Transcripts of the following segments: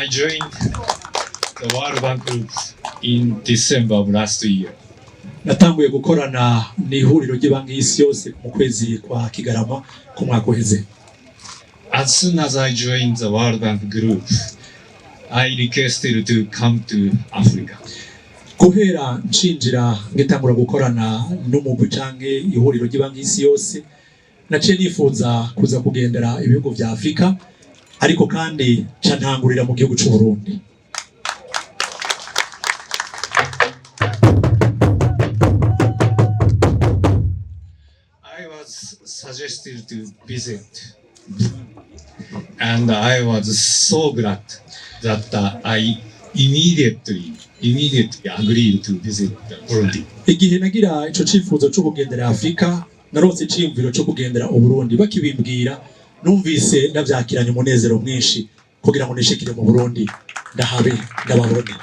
I joined the World Bank Group in December of last year. Natanguye gukorana n'ihuriro ry'Ibanki y'Isi yose mu kwezi kwa Kigarama ku mwaka uheze. As soon as I joined the World Bank Group, I requested to come to Africa. Guhera nshinjira ngitangura gukorana n'umugwi canke ihuriro ry'Ibanki y'Isi yose, naciye nifuza kuza kugendera ibihugu vya Afrika, ariko kandi cantangurira mu gihugu c'u Burundi. I was suggested to visit, and I was so glad that I immediately agreed to visit Burundi. Igihe nagira ico cifuzo cyo kugendera Afrika, narose iciyumviro cyo kugendera u Burundi, bakibimbwira numvise ndavyakiranye umunezero mwinshi kugira ngo nishikire mu Burundi ndahabe ndababone.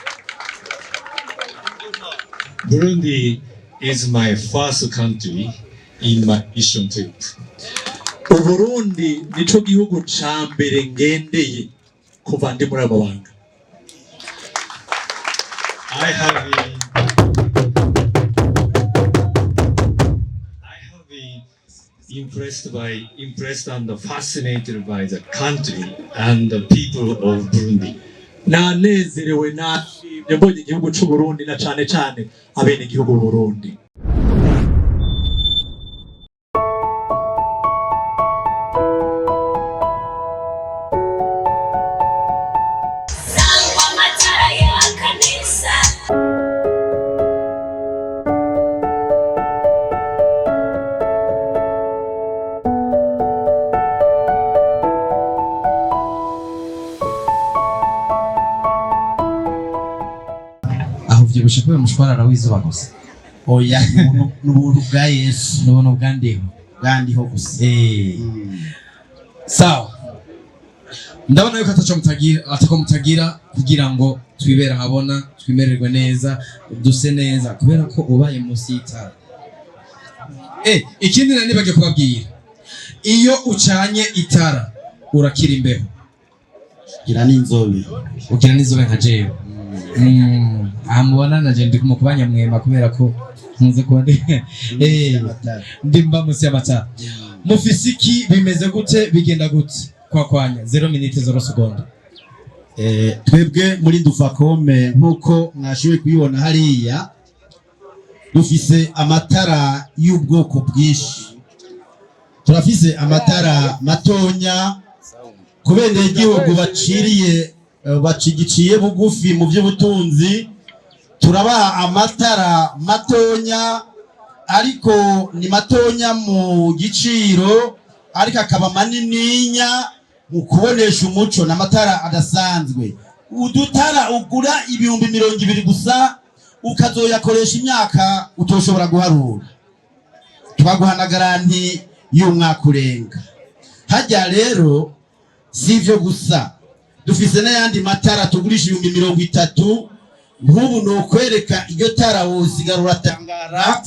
Burundi is my first country in my mission trip. U Burundi nico gihugu ca mbere ngendeye kuva ndi muri ababanga. I have been impressed and fascinated by the country and the people of Burundi. Nanezerewe nashimye mbonye igihugu c'u Burundi na cane cane abene igihugu b'u Burundi. Vyibushe ko mushwarara w'izuba gusa. Oya n'ubuntu bwa Yesu, n'ubuntu bwandiho gusa. Sawa. Ndabona yuko atako mutagira kugira ngo twibera habona, twimererwe neza, duse neza kubera ko ubaye munsi y'itara. Ikindi nani bage kubabwira. Iyo ucanye itara urakira imbeho. Gira n'inzobe. Ugira n'inzobe nka jewe. Amubona naje ndi kumukubanya mwema kubera ko ntuze kuba ndi mba musi y'amatara. Mufisiki bimeze gute, bigenda gute kwakwanya 0 minutes 0 seconde. Twebwe muri Dufakome nkuko mwashiwe kuyibona hariya dufise amatara y'ubwoko bwinshi. Turafise amatara matonya kubendeye igihugu bacigiciye bugufi mu by'ubutunzi. Turabaha amatara matonya ariko ni matonya mu giciro, ariko akaba manininya mu kubonesha umuco n'amatara adasanzwe. Udutara ugura 200 gusa ukazoyakoresha imyaka utoshobora guharura. Twaguhana garanti y'umwaka urenga. Hajya rero sivyo gusa, dufise n'ayandi matara tugurisha 30. Nk'ubu no kwereka iryo tara wosigara uratangara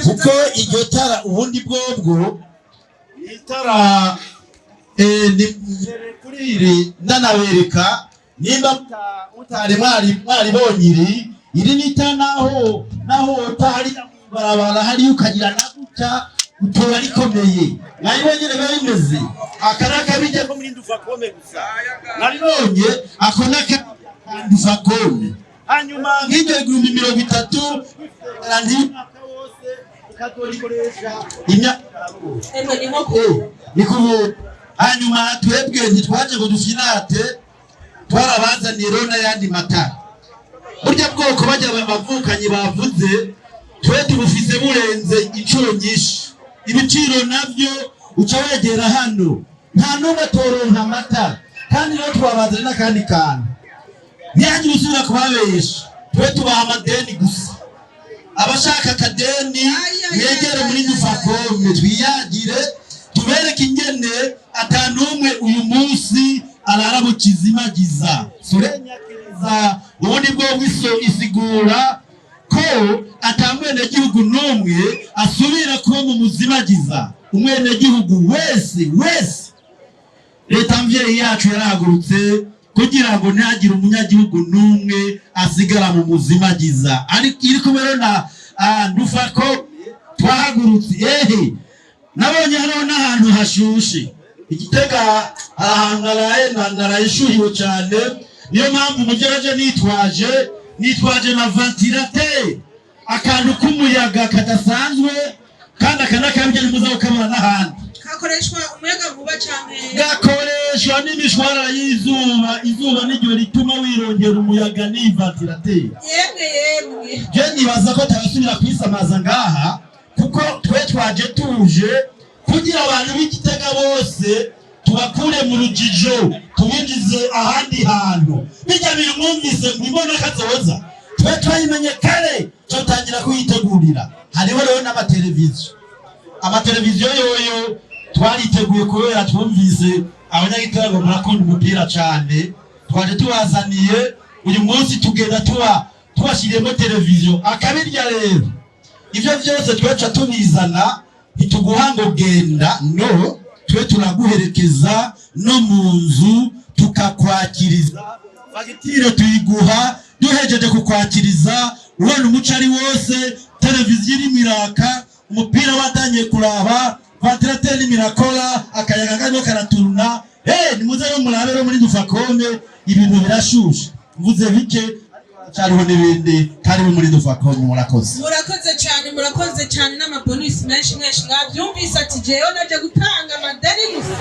kuko iryo tara ubundi bwobwo itara ni kuriri nanabereka nimba utari mwari bonyiri iri nita naho utari barabara hari ukagira naguta utora rikomeye nayibonyere bimeze akaraka bijye ko muri Dufakome gusa nabibonye akonaka Dufakome. Hanyuma nk'ibyo 30 kandi wose ukazorikoresha nikubu. Hanyuma twebwe ntitwaje ngo dufinate, twarabazaniye rona yandi matara. Burya bwoko bajya bavukanye bavuze twe tubufise burenze incuro nyinshi. Ibiciro navyo uca wegera hano nta numwe toronka amatara, kandi rero twabazanye n'akandi kantu niyaje usubira kubabesha. Twe tubaha amadeni gusa, abashaka akadeni mwegere muri Dufakome twiyagire tubereke ingene atanumwe uyu munsi arara bukizimagiza. Surenyakiriza ubundi bwo isigura ko atamwene gihugu numwe asubira kuba mu muzimagiza. Umwene gihugu wese leta mvyeyi yacu yarahagurutse kugira ngo ntihagire umunyagihugu n'umwe asigara mu muzimagiza. Ariko iri kumwe na Ndufako twahagurutse nabonye hano n'ahantu hashushe Igitega ahantu narayishuhiwe cyane, niyo mpamvu mugeraje nitwaje na ventilateur, akantu k'umuyaga kadasanzwe kandi akanakabye muza ukabona n'ahandi gakoreshwa umuyaga vuba cyane, gakoreshwa n'imishwarara y'izuba. Izuba niryo rituma wirongera umuyaga ni ventilateur. Yemwe je nibaza ko tabasubira kwisamaza ngaha, kuko twe twaje tuje kugira abantu b'Igitega bose tubakure mu rujijo tubinjize ahandi hantu. Bijya birumvise mbibona kazoza twe twayimenye kare cyo tangira kuyitegurira. Hariho rero amateleviziyo yoyo twariteguye kubera twumvise abanyagitega ngo murakunda umupira cyane, twaje tubazaniye uyu munsi tugenda tubashiriyemo televiziyo akabirya. Rero ivyo vyose tweca tubizana ntituguha ngo genda, no, twe turaguherekeza no mu nzu tukakwakiriza, fagitire tuyiguha duhejeje kukwakiriza. Ubona umuco ari wose, televiziyo iri miraka, umupira wadanye kuraba, ventilateur imirakora, akayaga karimo karaturuna. Nimuze no murabero muri Ndufakome ibintu birashusha. Mvuze bike cyariho n'ibindi karibu muri Ndufakome. murakoze cyane n'amabonus menshi mwabyumvise ati jeyo naje gutanga amadeni gusa.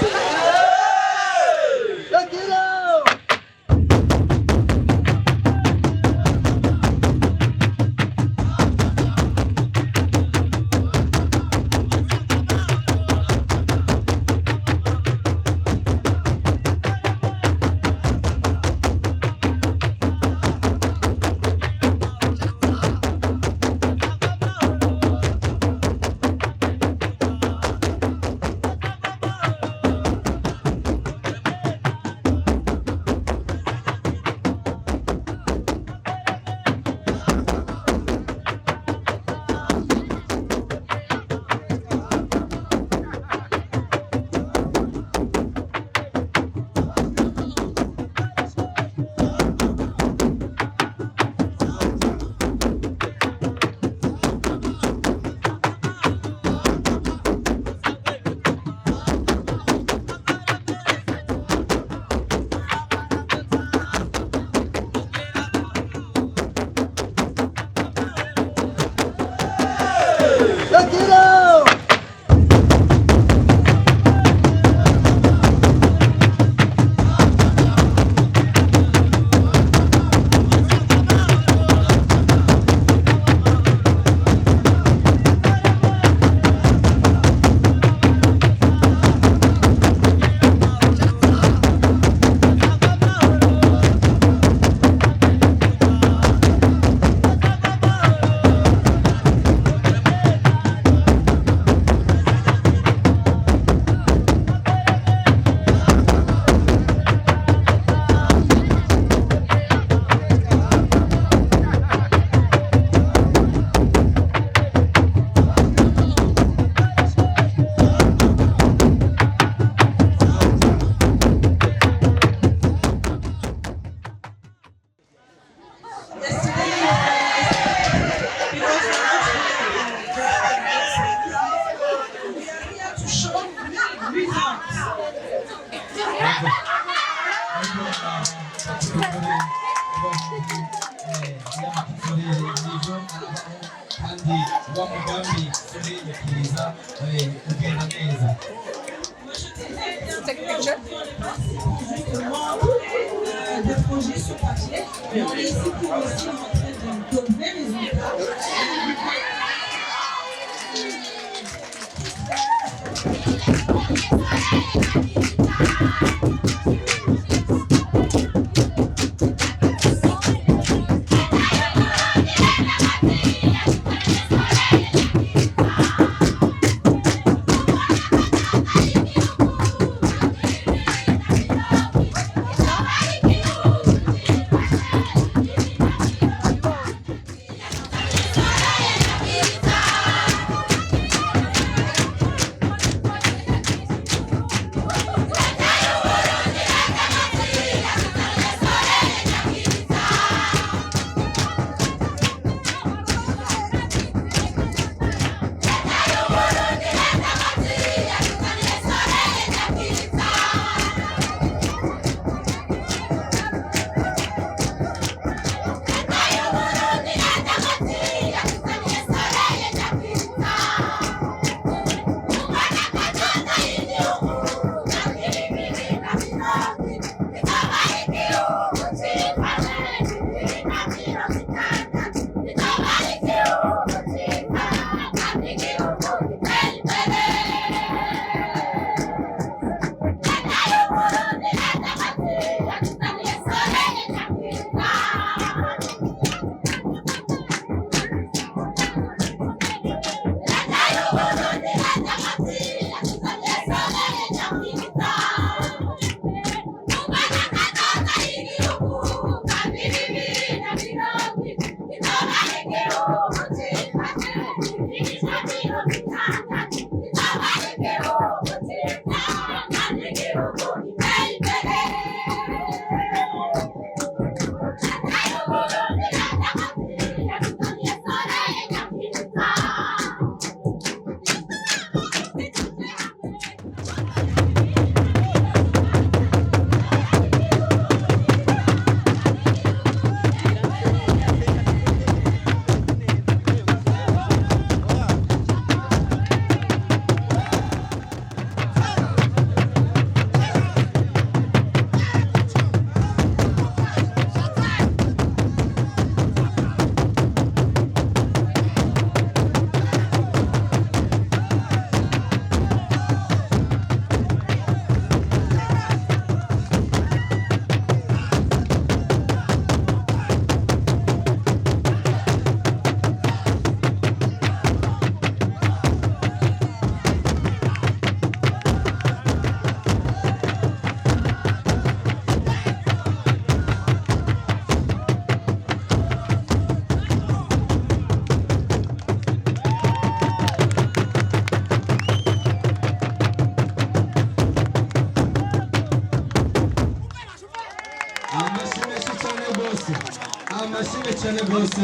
amashimwe cyane rwose.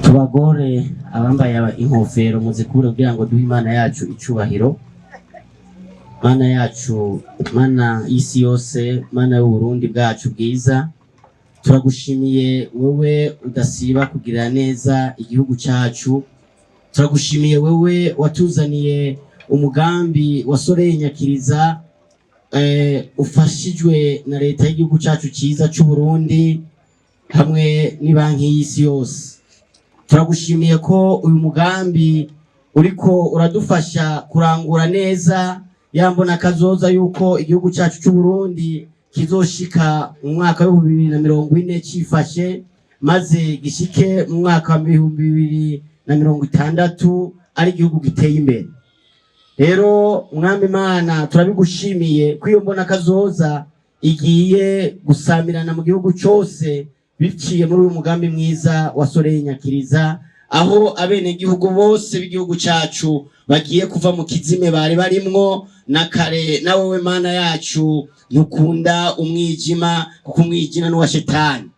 Tubagore abambaye inkofero muzikure kugira ngo duhe Imana yacu icubahiro. Mana yacu, Mana y'isi yose, Mana y'u Burundi bwacu bwiza, turagushimiye wewe udasiba kugirira neza igihugu cyacu. Turagushimiye wewe watuzaniye umugambi wa Soleil Nyakiriza ufashijwe na leta y'igihugu cyacu cyiza cy'u Burundi hamwe n'ibanki y'isi yose. Turagushimiye ko uyu mugambi uriko uradufasha kurangura neza yambona kazoza yuko igihugu cyacu cy'u Burundi kizoshika mu mwaka wa 2040 cifashe maze gishike mu mwaka wa 2060 ari igihugu giteye imbere. Rero mwami Imana turabigushimiye ko iyo mbona kazoza igiye gusamirana mu gihugu cyose biciye muri uyu mugambi mwiza wa Soleil Nyakiriza, aho abene gihugu bose b'igihugu cyacu bagiye kuva mu kizime bari barimwo na kare. Na wowe Mana yacu ntukunda umwijima kuko umwijina n'uwa shetani.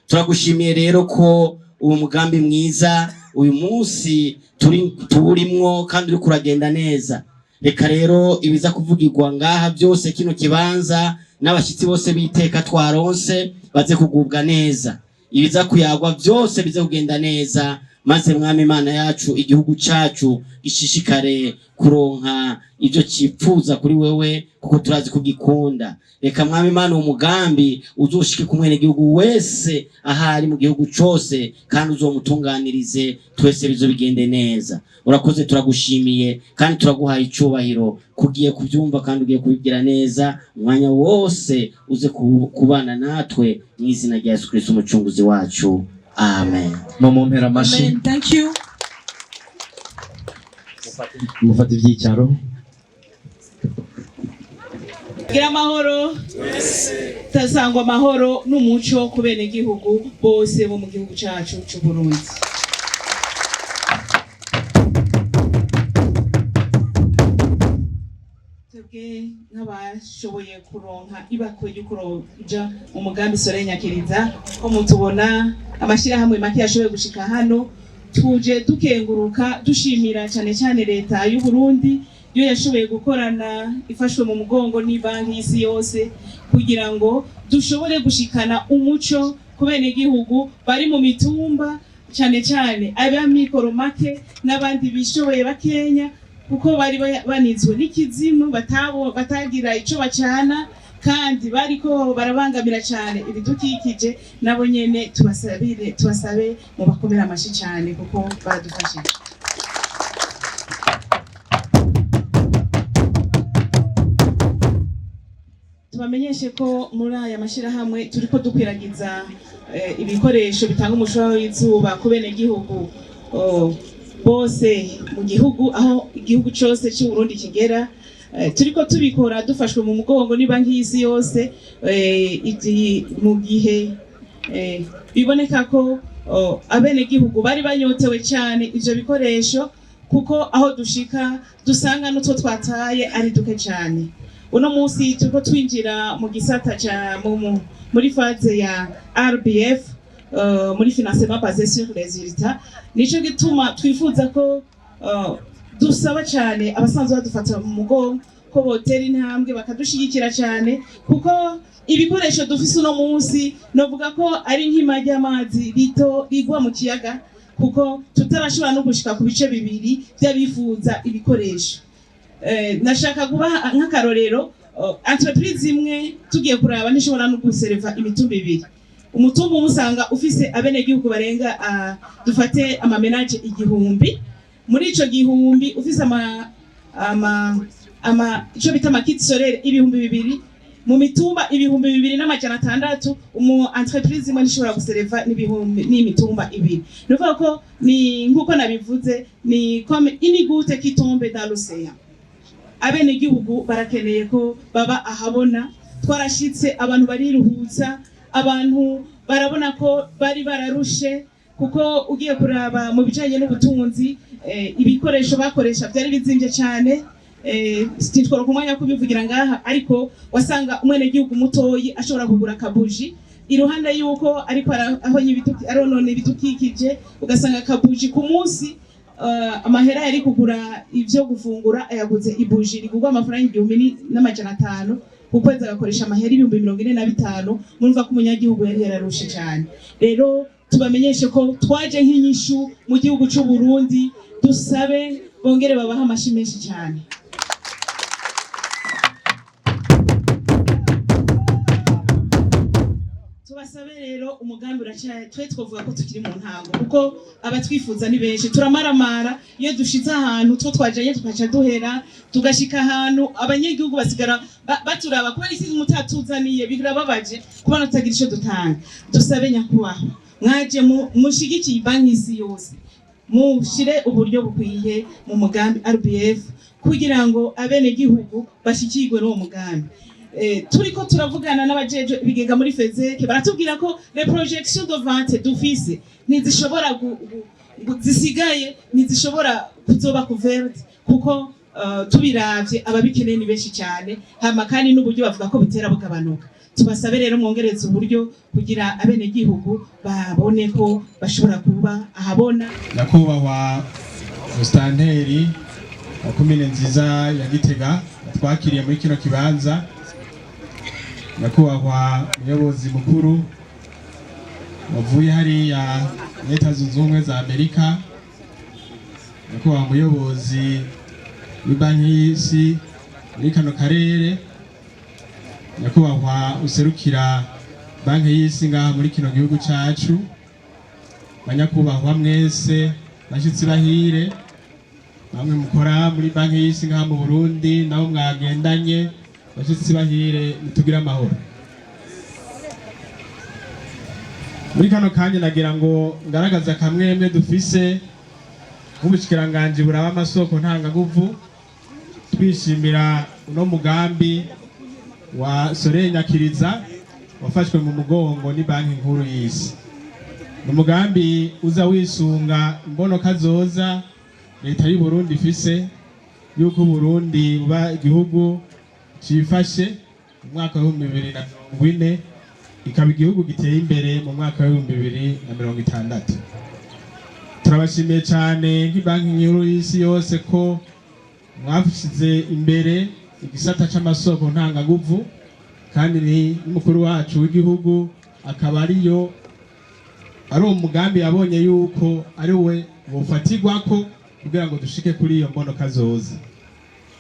Turagushimiye rero ko uwo mugambi mwiza uyu munsi turimwo kandi uri kuragenda neza. Reka rero ibiza kuvugirwa ngaha byose kino kibanza n'abashitsi bose biteka twaronse baze kugubwa neza, ibiza kuyagwa byose bize kugenda neza, maze mwami Imana yacu igihugu cyacu gishishikare kuronka ibyo cipfuza kuri wewe kuko turazi kugikunda. Reka mwami Imana umugambi uzoshike ku mwene gihugu wese ahari mu gihugu cyose kandi uzomutunganirize twese bizo bigende neza. Urakoze, turagushimiye kandi turaguhaye icubahiro kugiye kubyumva kandi ugiye kubigira neza umwanya wose uze kubana natwe mu izina rya Yesu Kristo umucunguzi wacu. Amen. Mumumpera amashi. Amen. Thank you. Mufata ibyicaro. Gira amahoro. Tasangwa amahoro n'umuco ku bene gihugu bose bo mu gihugu cyacu cy'u Burundi. Twebwe nk'abashoboye kuronka ibakwe y'ukuroja mu mugambi Soleil Nyakiriza, ko mutubona amashyirahamwe make yashoboye gushika hano, tuje dukenguruka dushimira cyane cyane leta y'u Burundi yo yashoboye gukorana ifashwe mu mugongo n'ibanki y'isi yose kugira ngo dushobore gushikana umuco ku bene gihugu bari mu mitumba, cyane cyane ab'amikoro make n'abandi bishoboye bakenya, kuko bari banizwe n'ikizimu batagira ico bacana kandi bariko barabangamira cyane ibidukikije. Nabo nyene tubasabe mu bakomera amashi cyane kuko badufashije. Tubamenyeshe ko muri aya mashyirahamwe turiko dukwiragiza ibikoresho bitanga umushwarara w'izuba ku bene gihugu bose mu gihugu, aho igihugu cyose cy'u Burundi kigera. Turiko tubikora dufashwe mu mugongo n'ibanki y'isi yose, mu gihe biboneka ko abene gihugu bari banyotewe cyane ivyo bikoresho, kuko aho dushika dusanga n'utwo twataye ari duke cyane. Uno munsi turiko twinjira mu gisata muri phase ya RBF, muri financement basé sur les résultats. Nico gituma twifuza ko dusaba cyane abasanzwe badufata mu mugongo ko botera intambwe bakadushigikira cyane, kuko ibikoresho dufise uno munsi novuga ko ari nk'ima ry'amazi rito rigwa mu kiyaga, kuko tutarashobora no gushika ku bice bibiri by'abifuza ibikoresho. Nashaka kuba nk'akarorero, entreprise imwe tugiye kuraba nishobora no guserva imitumba ibiri. Umutumba umusanga ufise abene gihugu barenga dufate amamenage 1000. Muri ico gihumbi ufise ico bita amakiti solaire 2000, mu mitumba 2600, umu entreprise imwe nishobora guserva n'imitumba 2. Nuvuga ko ni nkuko nabivuze, ni comme une goutte qui tombe dans l'océan. Abene gihugu barakeneye ko baba ahabona. Twarashitse abantu bariruhutsa, abantu barabona ko bari bararushe, kuko ugiye kuraba mu bijanye n'ubutunzi ibikoresho bakoresha byari bizimvye cyane. Sinshobora kumwanya kubivugira ngaha, ariko wasanga umwene gihugu mutoyi ashobora kugura kabuji iruhande yuko ariko aronona ibidukikije ugasanga akabuji ku munsi amahera yari kugura ivyo gufungura ayaguze ibuji rigurwa amafaranga 1,500 ku kwezi agakoresha amahera 45,000 murumva ko umunyagihugu yari yararushe cyane. Rero tubamenyeshe ko twaje nk'inyishu mu gihugu cy'u Burundi, dusabe bongere babaha amashi menshi cyane. Tubasabe rero umugambi uracyari twe twovuga ko tukiri mu ntango kuko abatwifuza ni benshi, turamaramara iyo dushize ahantu two twajanye tukaca duhera tugashika ahantu abanyagihugu basigara baturaba kubera isi mutatuzaniye birababaje kubona tutagira ico dutanga. Dusabe nyakubahwa mwaje mushigikiye banki isi yose mushire uburyo bukwiye mu mugambi RBF kugira ngo abene gihugu bashikirwe n'uwo mugambi. Turiko turavugana n'abajeje bigega muri Fezeke baratubwira ko les projections de vente d'office ntizishobora zisigaye ntizishobora kuzoba couverte kuko tubiravye ababikeneye ni benshi cyane hama kandi n'uburyo bavuga ko bitera bugabanuka. Tubasabe rero mwongereza uburyo kugira abene gihugu babone ko bashobora kuba ahabona. Nyakubahwa Mustanteri wa komine nziza ya Gitega twakiriye muri kino kibanza, nyakubahwa umuyobozi mukuru wavuye hariya Leta Zunze Ubumwe za Amerika, nyakubahwa umuyobozi w'ibanki y'isi muri kano karere, nyakubahwa userukira banki y'isi ngaha muri kino gihugu cyacu, banyakubahwa mwese bashitsi bahire bamwe mukora muri banki y'isi ngaha mu Burundi nabo mwagendanye bashitsi bahire nitugira amahoro. Muri kano kanya nagira ngo ngaragaza kamwemwe dufise nk'ubushikiranganje buraba amasoko ntangaguvu, twishimira uno mugambi wa Soleil Nyakiriza wafashwe mu mugongo ni banki nkuru y'isi. Umugambi uza wisunga imbonoka zoza leta y'u Burundi ifise yuko Burundi buba igihugu cifashe mu mwaka wa 2040 ikaba igihugu giteye imbere mu mwaka wa 2060. Turabashimiye cyane nk'ibanki nkuru y'isi yose ko mwafishize imbere igisata c'amasoko ntangaguvu, kandi ni umukuru wacu w'igihugu akaba ari umugambi yabonye yuko ari we wofatirwako kugira ngo dushike kuri iyo mbonoka zoza.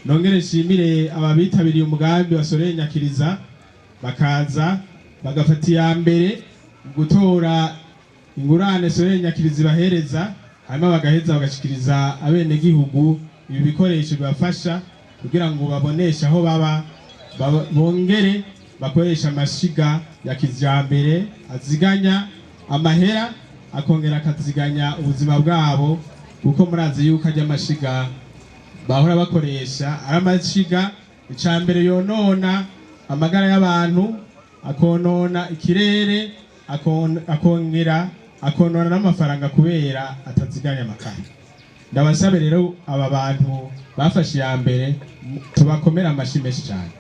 Nongere nshimire ababitabiriye umugambi wa Soleil Nyakiriza bakaza bagafata iya mbere gutora ingurane Soleil Nyakiriza bahereza, hanyuma bagaheza bagashikiriza abene gihugu ibi bikoresho bibafasha kugira ngo baboneshe aho baba, bongere bakoresha amashiga ya kijambere aziganya amahera akongera akaziganya ubuzima bwabo, kuko murazi yuko ajya amashiga bahora bakoresha ari amashiga icambere yonona amagara y'abantu, akonona ikirere, akongera akonona n'amafaranga kubera ataziganya amakara. Ndabasabe rero aba bantu bafashe ya mbere tubakomera amashi menshi cyane.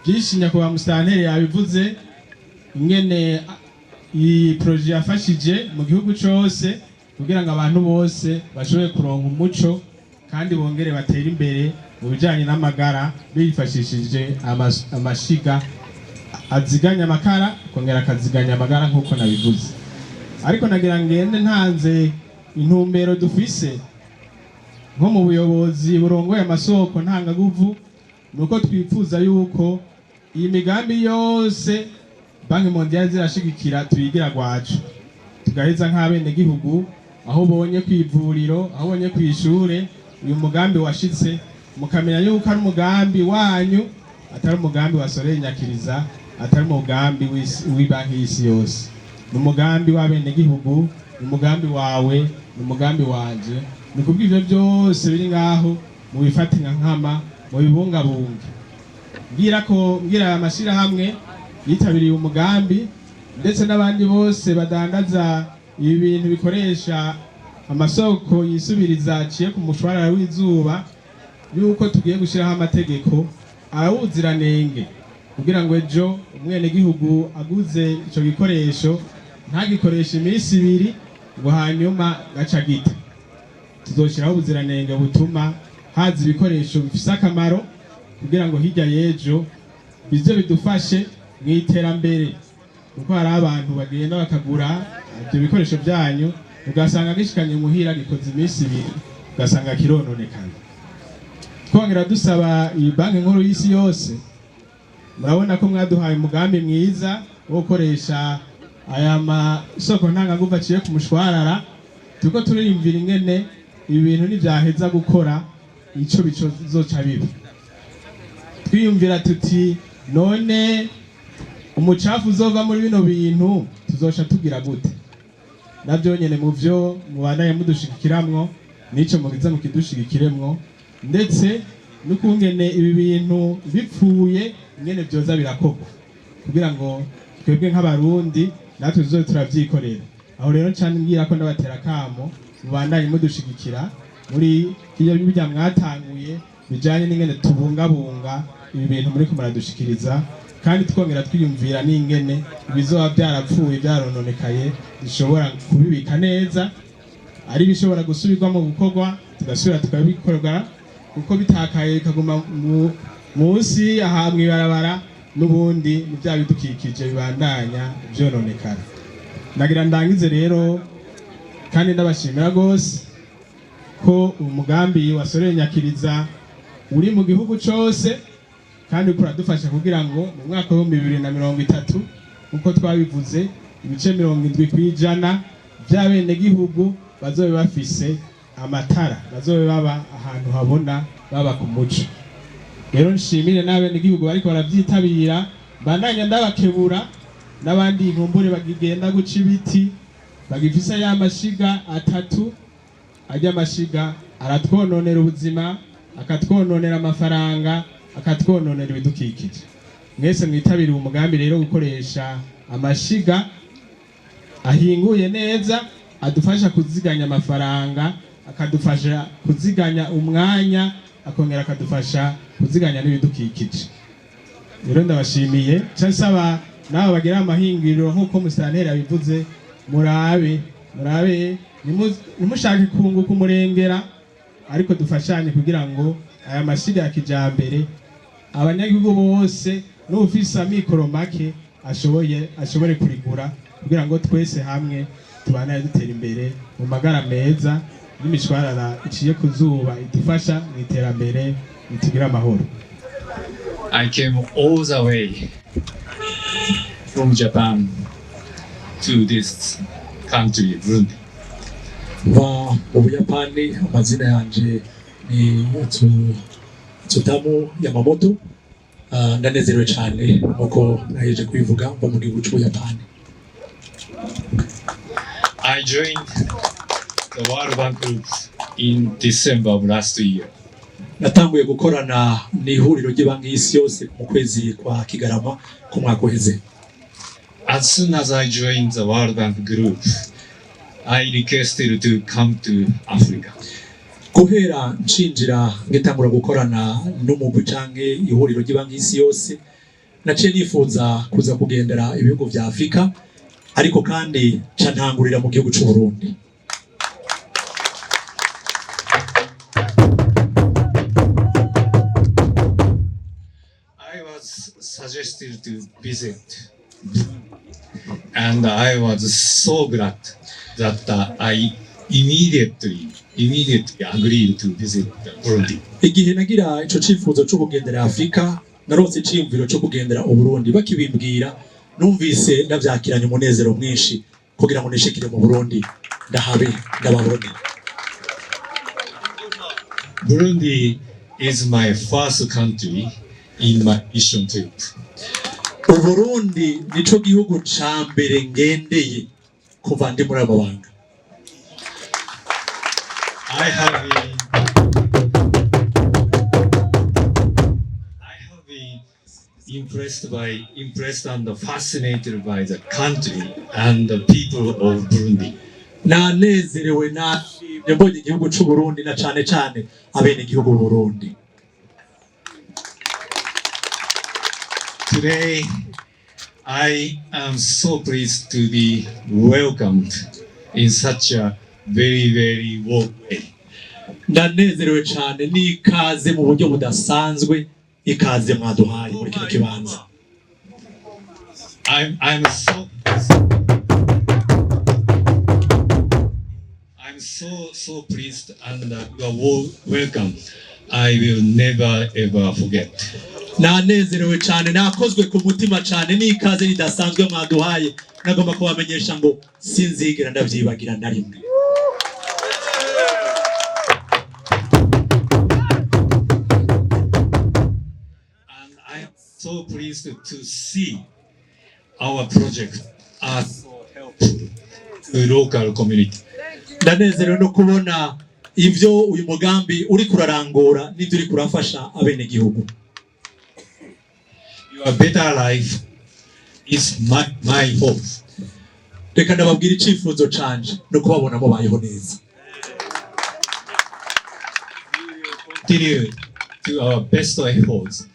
Byinshi nyakubahwa Mustanteri yabivuze ingene iyi projet yafashije mu gihugu cyose kugira ngo abantu bose bashobore kuronka umuco kandi bongere batera imbere mu bijanye n'amagara bifashishije amashiga aziganya amakara kongera akaziganya amagara nk'uko nabivuze. Ariko nagira ngende ntanze intumbero dufise nko mu buyobozi burongoye amasoko ntangaguvu, nuko twifuza yuko iyi migambi yose Banki Mondiale zirashigikira tuyigira gwacu, tugaheza nk'abene gihugu aho bonye kwivuriro, aho bonye kwishure uyu mugambi washitse, mukamenya yuko ari umugambi wanyu atari umugambi wa Soleil Nyakiriza, atari umugambi w'ibanki y'isi yose. Umugambi w'abene gihugu, umugambi wawe, umugambi wanje, ni kubw'ivyo byose biri ngaho mu bifatinga nkama mu bibungabunga. Ngira amashira hamwe yitabiriye umugambi ndetse n'abandi bose badandaza ibi bintu bikoresha amasoko yisubiriza aciye ku mushwarara w'izuba, yuko tugiye gushiraho amategeko arawuziranenge kugira ngo ejo umwenegihugu aguze ico gikoresho ntagikoresha iminsi ibiri ngo hanyuma gaca gita. Tuzoshiraho ubuziranenge butuma haza ibikoresho bifise akamaro kugira ngo hirya y'ejo bize bidufashe mu iterambere, kuko hari abantu bagenda bakagura ibyo bikoresho byanyu ugasanga gishikanye muhira gikoze iminsi ibiri ugasanga kirononekana. Twongera dusaba iyi banki nkuru y'isi yose, murabona ko mwaduhaye umugambi mwiza wo gukoresha aya masoko ntanganguvu aciye ku mushwarara, turiko turiyumvira ingene ibi bintu nivyaheza gukora ico bizoca biba. Twiyumvira tuti none umucafu uzova muri bino bintu tuzosha tugira gute? Navyo nyene mu vyo mubandanye mudushikikiramwo nico mugiza mukidushikiremwo, ndetse n'ukungene ibi bintu bipfuye ingene vyoza birakorwa kugira ngo twebwe nk'abarundi natwe tuzobe turavyikorera. Aho rero cyane ngira ko ndabatera kamo mubandanye mudushigikira muri iyo bijya mwatanguye bijanye n'ingene tubungabunga ibi bintu muri kumaradushikiriza, kandi twongera twiyumvira n'ingene ibizoba byarapfuye byarononekaye bishobora kubibika neza, ari bishobora gusubirwamo gukorwa tugasubira tukabikorwa, kuko bitakaye bikaguma munsi aha mwibarabara n'ubundi n'ibya bidukikije bibandanya byononekara. Nagira ndangize rero kandi ndabashimira gose ko umugambi wa Soreye Nyakiriza uri mu gihugu cyose, kandi kuradufasha kugira ngo mu mwaka wa 2030 uko twabivuze ibice 70% by'abene gihugu bazobe bafise amatara, bazobe baba ahantu habona, baba ku muco. Rero nshimire n'abene gihugu bariko baravyitabira, bandanya ndabakebura n'abandi inkumbure bagigenda guca ibiti bagifisa ya mashiga atatu, ajya amashiga aratwononera ubuzima, akatwononera amafaranga, akatwononera ibidukikije. Mwese mwitabira umugambi rero gukoresha amashiga ahinguye neza, adufasha kuziganya amafaranga, akadufasha kuziganya umwanya, akongera akadufasha kuziganya n'ibidukikije. Rero ndabashimiye cyasaba nawe bagira amahingiriro nk'uko Musitanteri yabivuze, murabe nimushake kunguka umurengera, ariko dufashanye kugira ngo aya mashiga ya kijambere abanyagihugu bose n'ufise amikoro make ashobore kurigura, kugira ngo twese hamwe tubanaye dutera imbere mu magara meza n'imishwarara iciye ku zuba idufasha mu iterambere itugira amahoro. I came all the way from Japan to this country, Burundi. Va mu Buyapani, amazina yanje ni Tsudamu Yamamoto. Ndanezerewe cyane nuko naheje kwivuga mva mu gihugu cy'Ubuyapani. I joined the World Bank Group in December of last year. Natanguye gukorana n'ihuriro ry'Ibanki y'Isi yose mu kwezi kwa Kigarama ku mwaka uheze. As soon as I joined the World Bank Group, I requested to come to Africa. Guhera nshinjira ngitangura gukorana n'umugwi canke ihuriro ry'Ibanki y'Isi yose, naciye nifuza kuza kugendera ibihugu vya Afrika, ariko kandi cantangurira mu gihugu cy'u Burundi. I was suggested to visit, and I was so glad that I immediately agreed to visit Burundi. Igihe nagira ico cifuzo cyo kugendera Afrika, narose iciyumviro cyo kugendera u Burundi, bakibimbwira numvise ndavyakiranye umunezero mwinshi kugira ngo nishikire mu Burundi ndahabe ndababone. Burundi is my first country in my mission trip. U Burundi nico gihugu ca mbere ngendeye kuva ndi muri ababanga. I have been impressed and fascinated by the country and the people of Burundi. Nanezerewe nashimye mbonye igihugu cy'u Burundi, na cane cane abene igihugu Burundi. Today, I am so pleased to be welcomed in such a very, very warm way. Ndanezerewe cyane n'ikaze mu buryo budasanzwe, ikaze mwaduhaye muri kino kibanza. I'm so pleased and your welcome. I will never ever forget. Nanezerewe cyane, nakozwe ku mutima cyane n'ikaze ridasanzwe mwaduhaye, nagomba kubamenyesha ngo sinzigera ndabyibagira na rimwe. And I am so pleased to see our project as so helpful to local community. Ndanezerewe no kubona ivyo uyu mugambi uri kurarangura n'ivyo uri kurafasha abene gihugu. Your better life is my hope. Reka ndababwira icifuzo canje no kubabona mubayeho neza. Continue to our best efforts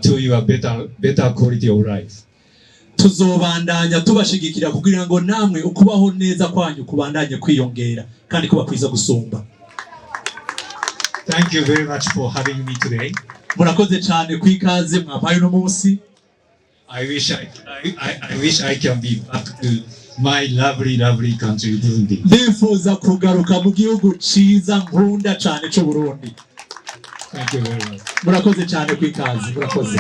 to your better quality of life. Tuzobandanya tubashigikira kugira ngo namwe ukubaho neza kwanyu kubandanye kwiyongera kandi kuba kwiza gusumba. Thank you very much for having me today. Murakoze cyane kwikaze mwabaye no munsi. I wish I can be back to my lovely country, Burundi. Ndifuza kugaruka mu gihugu ciza nkunda cyane cyo Burundi. Thank you very much. Murakoze cyane kwikaze, murakoze.